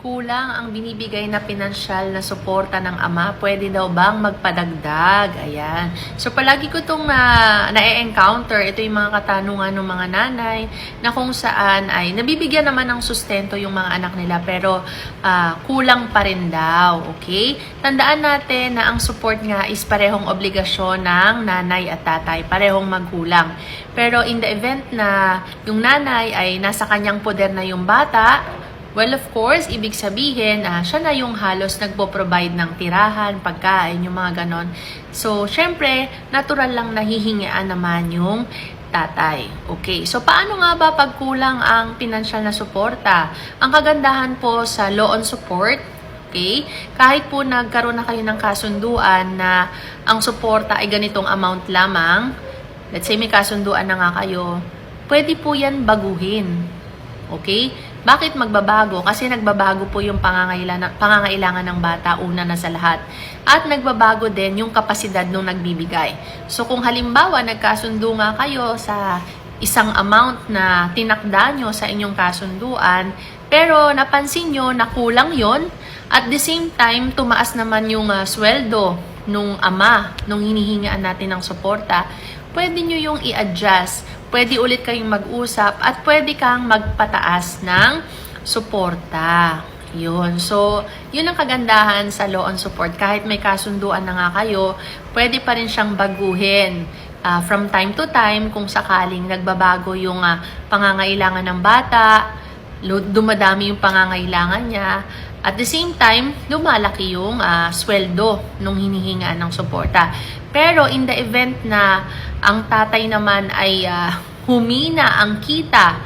Kulang ang binibigay na pinansyal na suporta ng ama, pwede daw bang magpadagdag? Ayan. So, palagi ko itong na-encounter, ito yung mga katanungan ng mga nanay na kung saan ay nabibigyan naman ng sustento yung mga anak nila pero kulang pa rin daw. Okay? Tandaan natin na ang support nga is parehong obligasyon ng nanay at tatay, parehong magkulang. Pero in the event na yung nanay ay nasa kanyang poder na yung bata, well, of course, ibig sabihin, siya na yung halos nagpo-provide ng tirahan, pagkain, yung mga ganon. So, syempre, natural lang nahihingian naman yung tatay. Okay, so paano nga ba pagkulang ang pinansyal na suporta? Ang kagandahan po sa law on support, okay, kahit po nagkaroon na kayo ng kasunduan na ang suporta ay ganitong amount lamang, let's say may kasunduan na nga kayo, pwede po yan baguhin. Okay? Bakit magbabago? Kasi nagbabago po yung pangangailangan ng bata, una na sa lahat. At nagbabago din yung kapasidad nung nagbibigay. So kung halimbawa nagkasundo nga kayo sa isang amount na tinakda nyo sa inyong kasunduan, pero napansin nyo na kulang yon, at the same time tumaas naman yung sweldo nung ama, nung hinihingaan natin ng suporta, pwede nyo yung i-adjust. Pwede ulit kayong mag-usap at pwede kang magpataas ng suporta. Yun. So, yun ang kagandahan sa law on support. Kahit may kasunduan na nga kayo, pwede pa rin siyang baguhin. From time to time, kung sakaling nagbabago yung pangangailangan ng bata, dumadami yung pangangailangan niya, at the same time, lumalaki yung sweldo nung hinihingaan ng suporta. Pero in the event na ang tatay naman ay humina ang kita,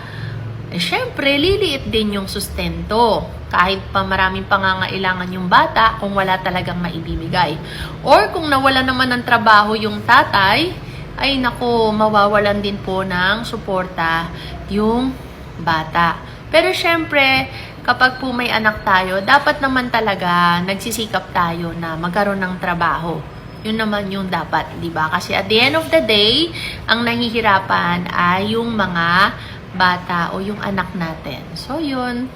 syempre liliit din yung sustento. Kahit pa maraming pangangailangan yung bata kung wala talagang maibibigay. Or kung nawala naman ng trabaho yung tatay, ay naku, mawawalan din po ng suporta yung bata. Pero syempre, kapag po may anak tayo, dapat naman talaga nagsisikap tayo na magkaroon ng trabaho. Yun naman yung dapat, di ba? Kasi at the end of the day, ang nahihirapan ay yung mga bata o yung anak natin. So, yun.